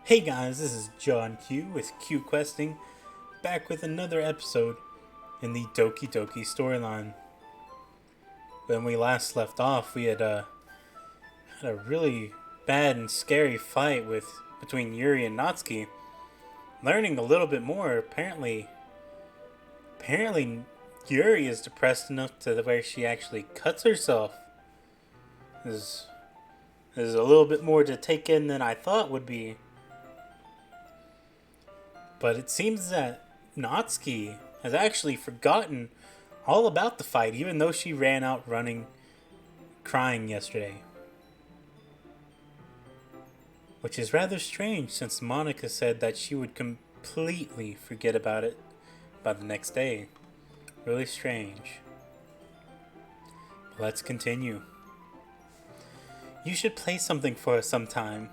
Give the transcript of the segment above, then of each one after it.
Hey guys, this is John Q with Q Questing, back with another episode in the Doki Doki storyline. When we last left off, we had a really bad and scary fight between Yuri and Natsuki. Learning a little bit more, apparently Yuri is depressed enough to where she actually cuts herself. There's, there's a little bit more to take in than I thought would be. But it seems that Natsuki has actually forgotten all about the fight, even though she ran out running, crying yesterday. Which is rather strange since Monica said that she would completely forget about it by the next day. Really strange. But let's continue. You should play something for us sometime.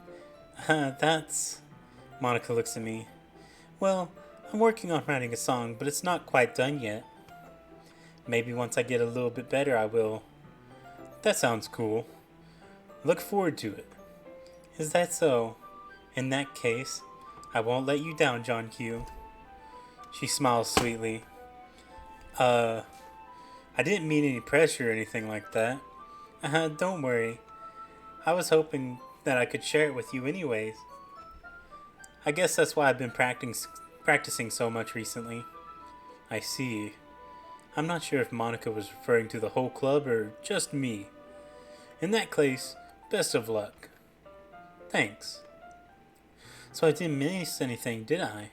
That's. Monica looks at me. Well, I'm working on writing a song, but it's not quite done yet. Maybe once I get a little bit better, I will. That sounds cool. Look forward to it. Is that so? In that case, I won't let you down, John Q. She smiles sweetly. I didn't mean any pressure or anything like that. Don't worry. I was hoping that I could share it with you anyways. I guess that's why I've been practicing so much recently. I see. I'm not sure if Monica was referring to the whole club or just me. In that case, best of luck. Thanks. So I didn't miss anything, did I?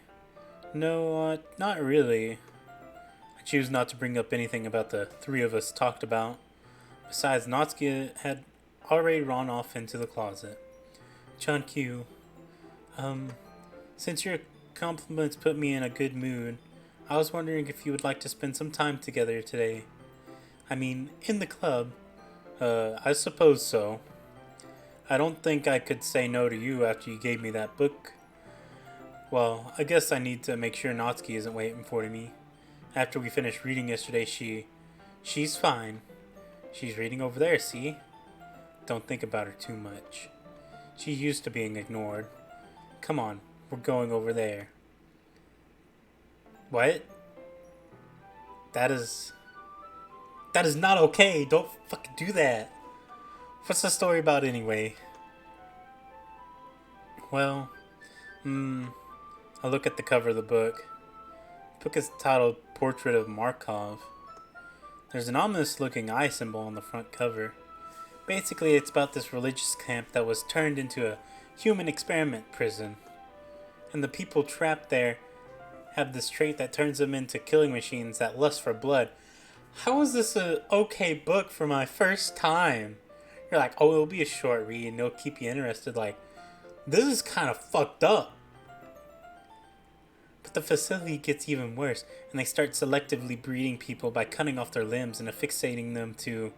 No, not really. I choose not to bring up anything about the three of us talked about. Besides, Natsuki had already run off into the closet. John Q, since your compliments put me in a good mood, I was wondering if you would like to spend some time together today. I mean, in the club. I suppose so. I don't think I could say no to you after you gave me that book. Well, I guess I need to make sure Natsuki isn't waiting for me. After we finished reading yesterday, she's fine. She's reading over there, see? Don't think about her too much. She's used to being ignored. Come on, we're going over there. What? That is not okay. Don't fucking do that. What's the story about anyway? Well, I look at the cover of the book. The book is titled Portrait of Markov. There's an ominous looking eye symbol on the front cover. Basically, it's about this religious camp that was turned into a human experiment prison. And the people trapped there have this trait that turns them into killing machines that lust for blood. How is this a okay book for my first time? You're like, oh, it'll be a short read and it'll keep you interested. Like, this is kind of fucked up. But the facility gets even worse, and they start selectively breeding people by cutting off their limbs and affixating them to...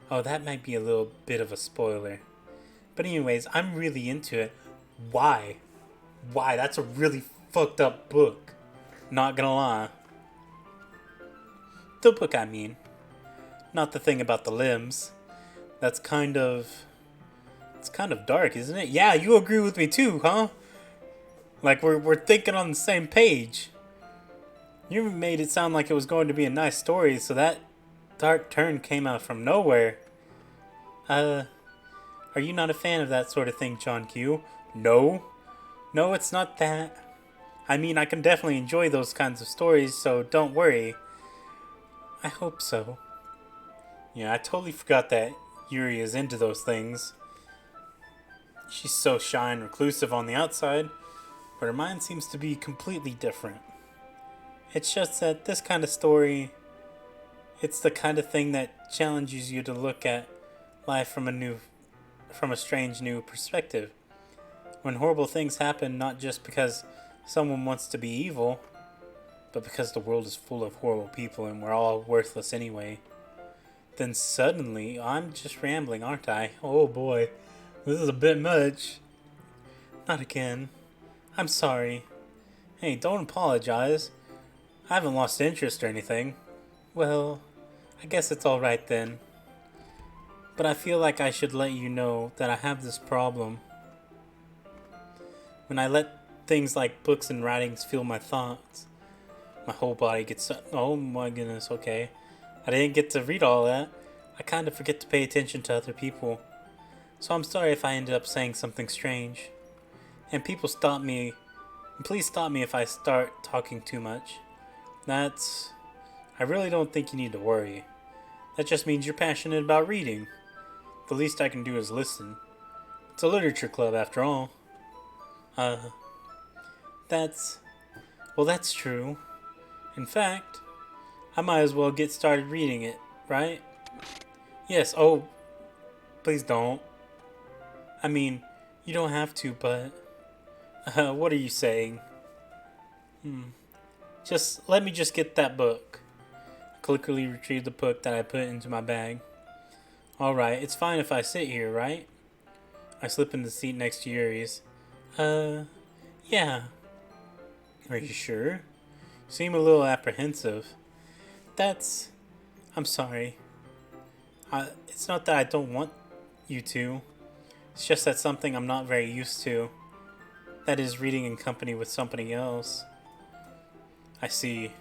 Oh, that might be a little bit of a spoiler. But anyways, I'm really into it. Why? Why? That's a really fucked up book. Not gonna lie. The book, I mean. Not the thing about the limbs. That's kind of... It's kind of dark, isn't it? Yeah, you agree with me too, huh? Like, we're thinking on the same page. You made it sound like it was going to be a nice story, so that dark turn came out from nowhere. Are you not a fan of that sort of thing, John Q? No. No, it's not that. I mean, I can definitely enjoy those kinds of stories, so don't worry. I hope so. Yeah, I totally forgot that Yuri is into those things. She's so shy and reclusive on the outside, but her mind seems to be completely different. It's just that this kind of story, it's the kind of thing that challenges you to look at life from a strange new perspective. When horrible things happen, not just because someone wants to be evil, but because the world is full of horrible people and we're all worthless anyway. Then suddenly, I'm just rambling, aren't I? Oh boy, this is a bit much. Not again. I'm sorry. Hey, don't apologize. I haven't lost interest or anything. Well, I guess it's alright then. But I feel like I should let you know that I have this problem. When I let things like books and writings fuel my thoughts, my whole body gets... Oh my goodness, okay. I didn't get to read all that. I kind of forget to pay attention to other people. So I'm sorry if I ended up saying something strange. And people stop me. Please stop me if I start talking too much. I really don't think you need to worry. That just means you're passionate about reading. The least I can do is listen. It's a literature club after all. Uh, that's... Well, that's true. In fact, I might as well get started reading it, right? Yes, oh, please don't. I mean, you don't have to, but... what are you saying? Let me just get that book. I quickly retrieved the book that I put into my bag. Alright, it's fine if I sit here, right? I slip in the seat next to Yuri's. Yeah. Are you sure? You seem a little apprehensive. I'm sorry. It's not that I don't want you to. It's just that something I'm not very used to. That is reading in company with somebody else. I see.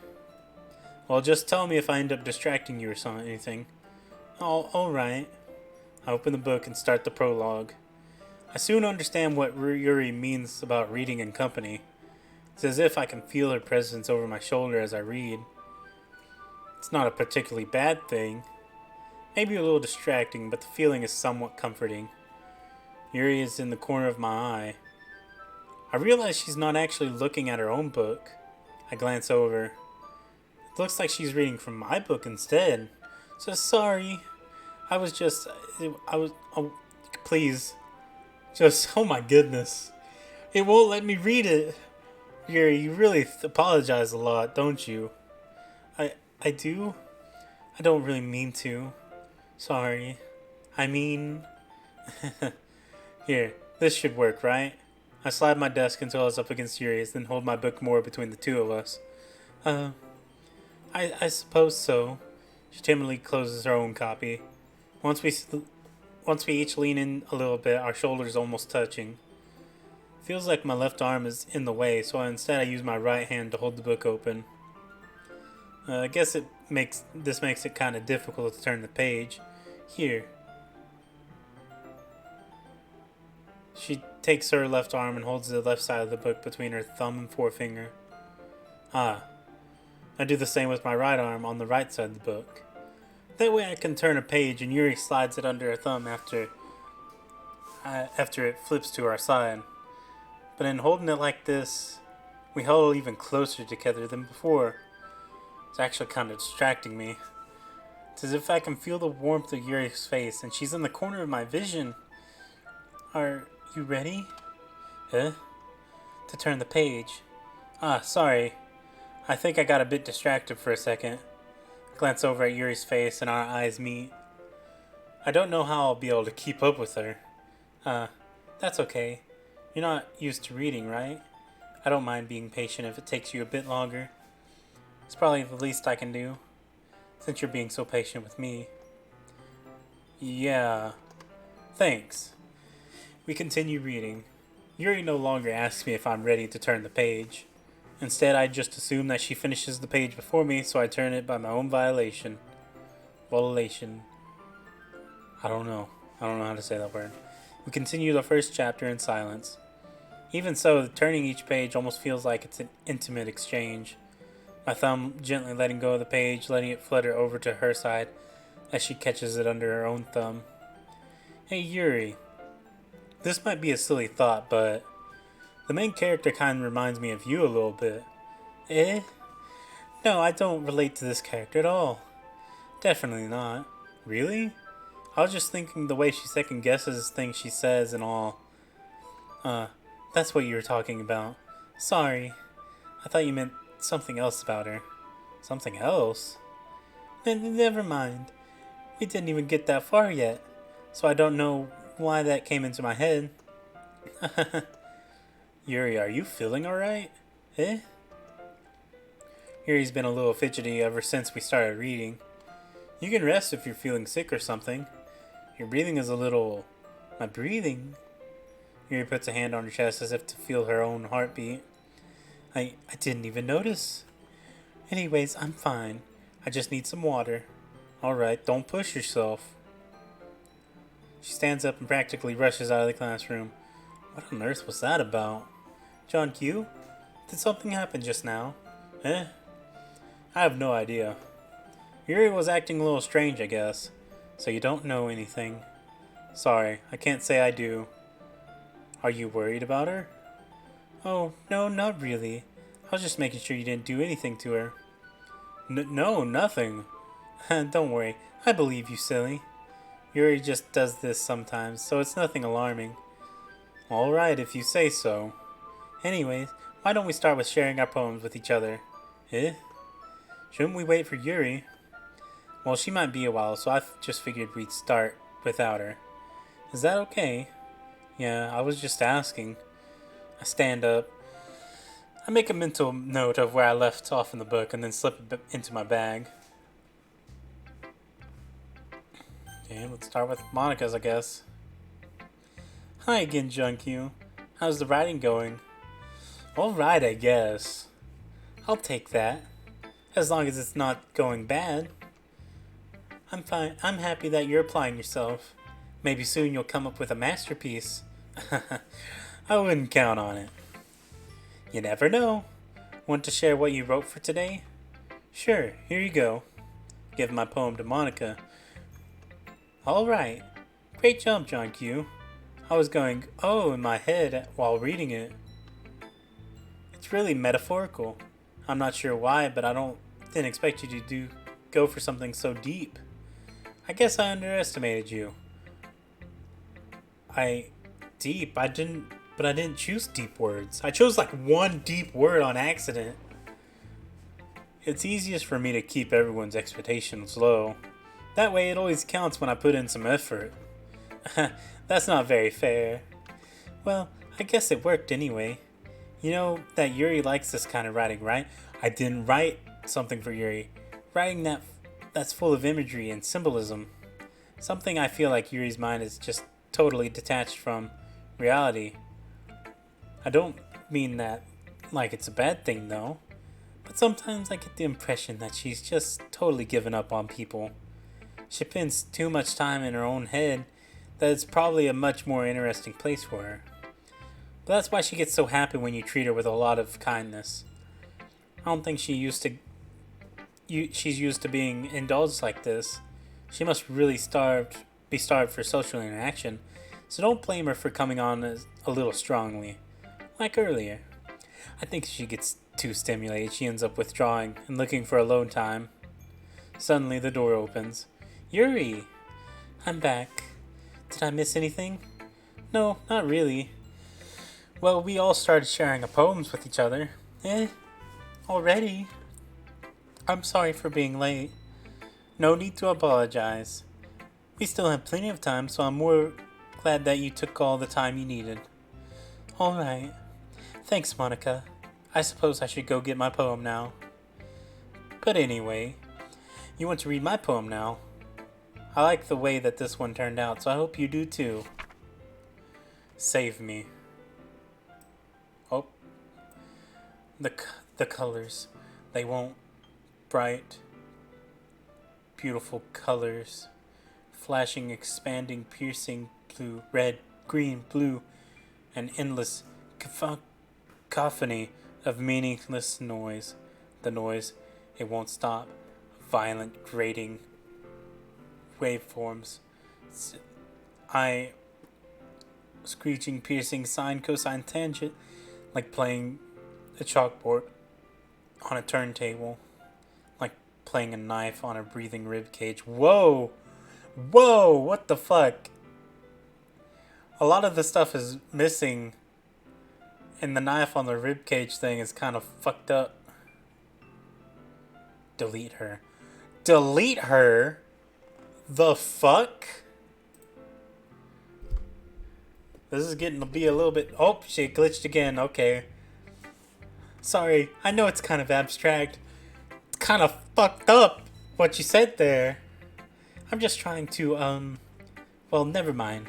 Well, just tell me if I end up distracting you or anything. Oh, alright. I open the book and start the prologue. I soon understand what Yuri means about reading in company. It's as if I can feel her presence over my shoulder as I read. It's not a particularly bad thing. Maybe a little distracting, but the feeling is somewhat comforting. Yuri is in the corner of my eye. I realize she's not actually looking at her own book. I glance over. It looks like she's reading from my book instead. So sorry. Oh, please. Oh my goodness. It won't let me read it. Yuri, you really apologize a lot, don't you? I do? I don't really mean to. Sorry. I mean... Here, this should work, right? I slide my desk until it's up against Yuri's, then hold my book more between the two of us. I suppose so. She timidly closes her own copy. Once we each lean in a little bit, our shoulders almost touching. Feels like my left arm is in the way, so instead I use my right hand to hold the book open. I guess this makes it kind of difficult to turn the page. Here. She takes her left arm and holds the left side of the book between her thumb and forefinger. I do the same with my right arm on the right side of the book. That way I can turn a page and Yuri slides it under her thumb after it flips to our side. But in holding it like this, we huddle even closer together than before. It's actually kind of distracting me. It's as if I can feel the warmth of Yuri's face and she's in the corner of my vision. Are you ready? To turn the page. Sorry. I think I got a bit distracted for a second. I glance over at Yuri's face and our eyes meet. I don't know how I'll be able to keep up with her. That's okay. You're not used to reading, right? I don't mind being patient if it takes you a bit longer. It's probably the least I can do, since you're being so patient with me. Yeah. Thanks. We continue reading. Yuri no longer asks me if I'm ready to turn the page. Instead, I just assume that she finishes the page before me, so I turn it by my own violation. Volation. I don't know how to say that word. We continue the first chapter in silence. Even so, turning each page almost feels like it's an intimate exchange. My thumb gently letting go of the page, letting it flutter over to her side as she catches it under her own thumb. Hey Yuri, this might be a silly thought, but the main character kind of reminds me of you a little bit. No, I don't relate to this character at all. Definitely not. Really? I was just thinking the way she second guesses things she says and all. That's what you were talking about. Sorry. I thought you meant something else about her. Something else? Never mind. We didn't even get that far yet, so I don't know why that came into my head. Yuri, are you feeling alright? Yuri's been a little fidgety ever since we started reading. You can rest if you're feeling sick or something. Your breathing is a little... My breathing? Yuri puts a hand on her chest as if to feel her own heartbeat. I didn't even notice. Anyways, I'm fine. I just need some water. Alright, don't push yourself. She stands up and practically rushes out of the classroom. What on earth was that about? John Q? Did something happen just now? Eh? I have no idea. Yuri was acting a little strange, I guess. So you don't know anything. Sorry, I can't say I do. Are you worried about her? Oh, no, not really. I was just making sure you didn't do anything to her. No, nothing. Don't worry, I believe you, silly. Yuri just does this sometimes, so it's nothing alarming. Alright, if you say so. Anyways, why don't we start with sharing our poems with each other? Eh? Shouldn't we wait for Yuri? Well, she might be a while, so I just figured we'd start without her. Is that okay? Yeah, I was just asking. I stand up. I make a mental note of where I left off in the book and then slip it into my bag. Okay, let's start with Monica's, I guess. Hi again, Junkyu. How's the writing going? Alright, I guess. I'll take that. As long as it's not going bad. I'm fine. I'm happy that you're applying yourself. Maybe soon you'll come up with a masterpiece. I wouldn't count on it. You never know. Want to share what you wrote for today? Sure, here you go. Give my poem to Monica. Alright. Great job, John Q. I was going, oh, in my head while reading it. It's really metaphorical. I'm not sure why, but didn't expect you to go for something so deep. I guess I underestimated you. I didn't choose deep words. I chose like one deep word on accident. It's easiest for me to keep everyone's expectations low. That way it always counts when I put in some effort. That's not very fair. Well, I guess it worked anyway. You know that Yuri likes this kind of writing, right? I didn't write something for Yuri. Writing that's full of imagery and symbolism. Something I feel like Yuri's mind is just totally detached from reality. I don't mean that like it's a bad thing though. But sometimes I get the impression that she's just totally given up on people. She spends too much time in her own head that it's probably a much more interesting place for her. But that's why she gets so happy when you treat her with a lot of kindness. I don't think she's used to being indulged like this. She must really be starved for social interaction, so don't blame her for coming on a little strongly. Like earlier. I think she gets too stimulated, she ends up withdrawing and looking for alone time. Suddenly the door opens. Yuri! I'm back. Did I miss anything? No, not really. Well, we all started sharing our poems with each other. Already? I'm sorry for being late. No need to apologize. We still have plenty of time, so I'm more glad that you took all the time you needed. Alright. Thanks, Monica. I suppose I should go get my poem now. But anyway, you want to read my poem now? I like the way that this one turned out, so I hope you do too. Save me. Oh. The colors. They won't. Bright, beautiful colors. Flashing, expanding, piercing, blue, red, green, blue. An endless cacophony of meaningless noise. The noise, it won't stop. Violent, grating waveforms. Screeching, piercing, sine, cosine, tangent, like playing a chalkboard on a turntable, like playing a knife on a breathing rib cage. Whoa! Whoa! What the fuck? A lot of the stuff is missing, and the knife on the rib cage thing is kind of fucked up. Delete her. Delete her? The fuck? This is getting to be a little bit... Oh, she glitched again. Okay. Sorry. I know it's kind of abstract. It's kind of fucked up what you said there. I'm just trying to, well, never mind.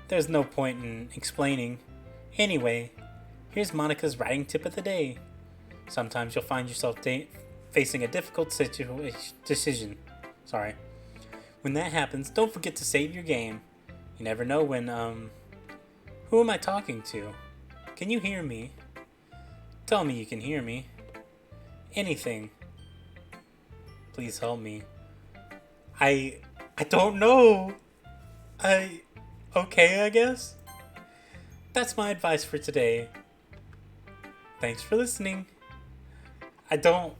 There's no point in explaining. Anyway, here's Monica's writing tip of the day. Sometimes you'll find yourself facing a difficult decision. Sorry. When that happens, don't forget to save your game. You never know when, Who am I talking to? Can you hear me? Tell me you can hear me. Anything. Please help me. I don't know. Okay, I guess. That's my advice for today. Thanks for listening. I don't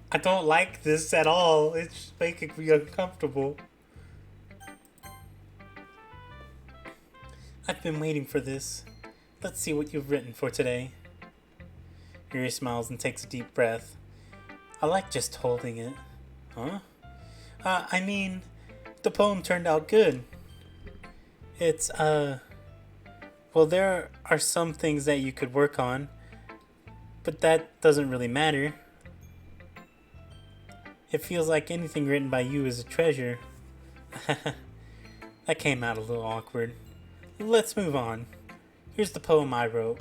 like this at all. It's making me uncomfortable. I've been waiting for this. Let's see what you've written for today. Yuri smiles and takes a deep breath. I like just holding it. Huh? I mean, the poem turned out good. It's, well, there are some things that you could work on, but that doesn't really matter. It feels like anything written by you is a treasure. That came out a little awkward. Let's move on. Here's the poem I wrote.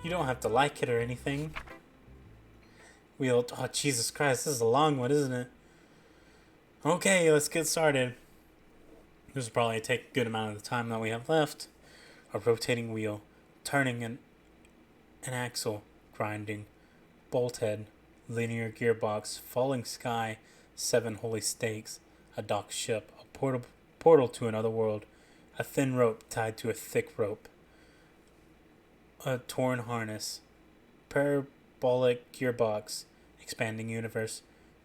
You don't have to like it or anything. Oh, Jesus Christ, this is a long one, isn't it? Okay, let's get started. This will probably take a good amount of the time that we have left. A rotating wheel, turning an axle, grinding, bolt head, linear gearbox, falling sky, 7 holy stakes, a docked ship, a portal to another world, a thin rope tied to a thick rope, a torn harness, parabolic gearbox, expanding universe,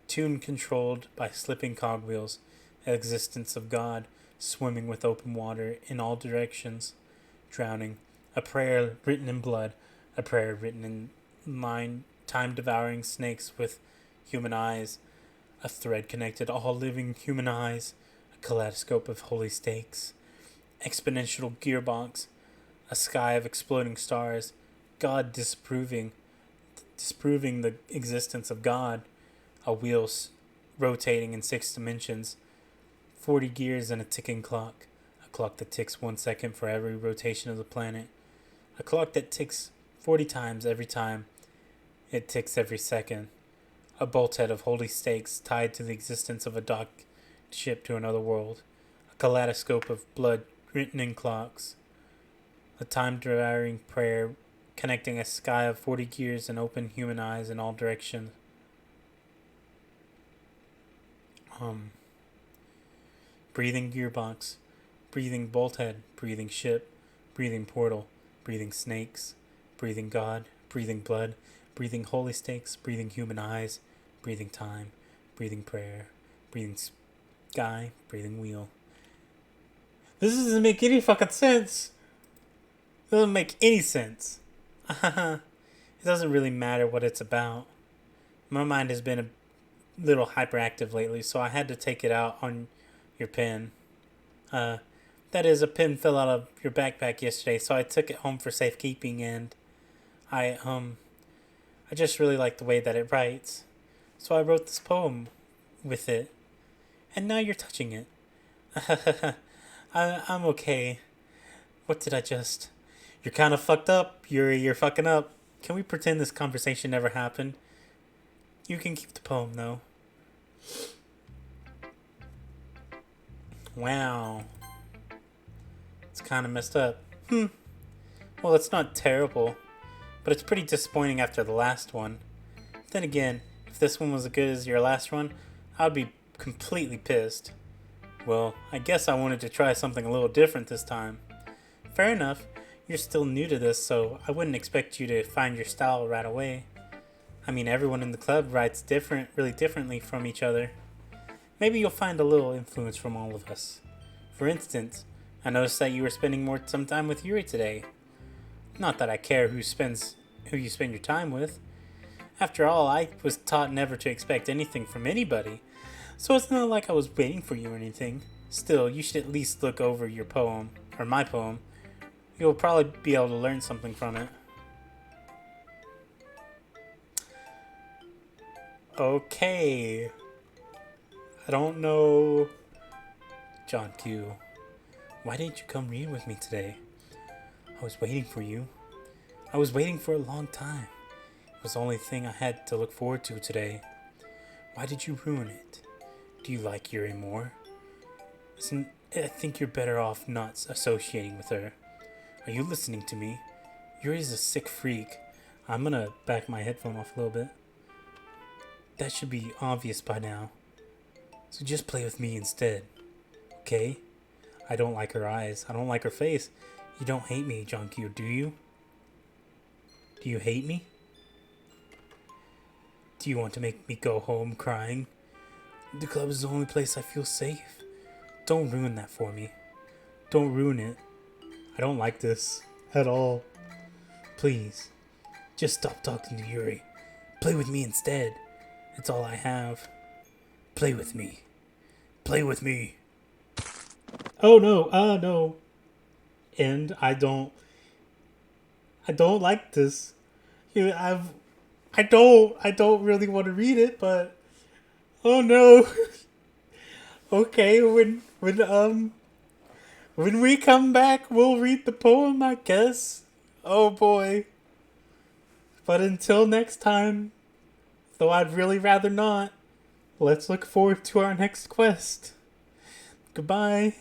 tune controlled by slipping cogwheels, existence of God, swimming with open water in all directions, drowning, a prayer written in blood, a prayer written in line, time-devouring snakes with human eyes, a thread connected all living human eyes, a kaleidoscope of holy stakes, exponential gearbox, a sky of exploding stars, God disproving the existence of God, a wheel rotating in 6 dimensions, 40 gears and a ticking clock, a clock that ticks 1 second for every rotation of the planet, a clock that ticks 40 times every time it ticks every second, a bolt head of holy stakes tied to the existence of a docked ship to another world, a kaleidoscope of blood written in clocks, a time-devouring prayer connecting a sky of 40 gears and open human eyes in all directions. Breathing gearbox, breathing bolt head, breathing ship, breathing portal, breathing snakes, breathing God, breathing blood, breathing holy stakes, breathing human eyes, breathing time, breathing prayer, breathing sky, breathing wheel. This doesn't make any fucking sense. It doesn't make any sense. It doesn't really matter what it's about. My mind has been a little hyperactive lately, so I had to take it out on your pen. That is, a pen fell out of your backpack yesterday, so I took it home for safekeeping, and I just really like the way that it writes. So I wrote this poem with it. And now you're touching it. I'm okay. What did I just... You're kind of fucked up. You're fucking up. Can we pretend this conversation never happened? You can keep the poem, though. Wow. It's kind of messed up. Well, it's not terrible, but it's pretty disappointing after the last one. Then again, if this one was as good as your last one, I'd be completely pissed. Well, I guess I wanted to try something a little different this time. Fair enough, you're still new to this, so I wouldn't expect you to find your style right away. I mean, everyone in the club writes really differently from each other. Maybe you'll find a little influence from all of us. For instance, I noticed that you were spending some time with Yuri today. Not that I care who you spend your time with. After all, I was taught never to expect anything from anybody, so it's not like I was waiting for you or anything. Still, you should at least look over your poem, or my poem. You'll probably be able to learn something from it. Okay. I don't know. John Q. Why didn't you come read with me today? I was waiting for you. I was waiting for a long time. It was the only thing I had to look forward to today. Why did you ruin it? Do you like Yuri more? I think you're better off not associating with her. Are you listening to me? Yuri's a sick freak. I'm gonna back my headphone off a little bit. That should be obvious by now. So just play with me instead. Okay? I don't like her eyes. I don't like her face. You don't hate me, Jonkyu, do you? Do you hate me? Do you want to make me go home crying? The club is the only place I feel safe. Don't ruin that for me. Don't ruin it. I don't like this at all. Please, just stop talking to Yuri. Play with me instead. It's all I have. Play with me. Play with me. Oh no, no. And I don't like this. I don't really want to read it, but oh no. Okay, when we come back, we'll read the poem, I guess. Oh boy. But until next time, though I'd really rather not, let's look forward to our next quest. Goodbye.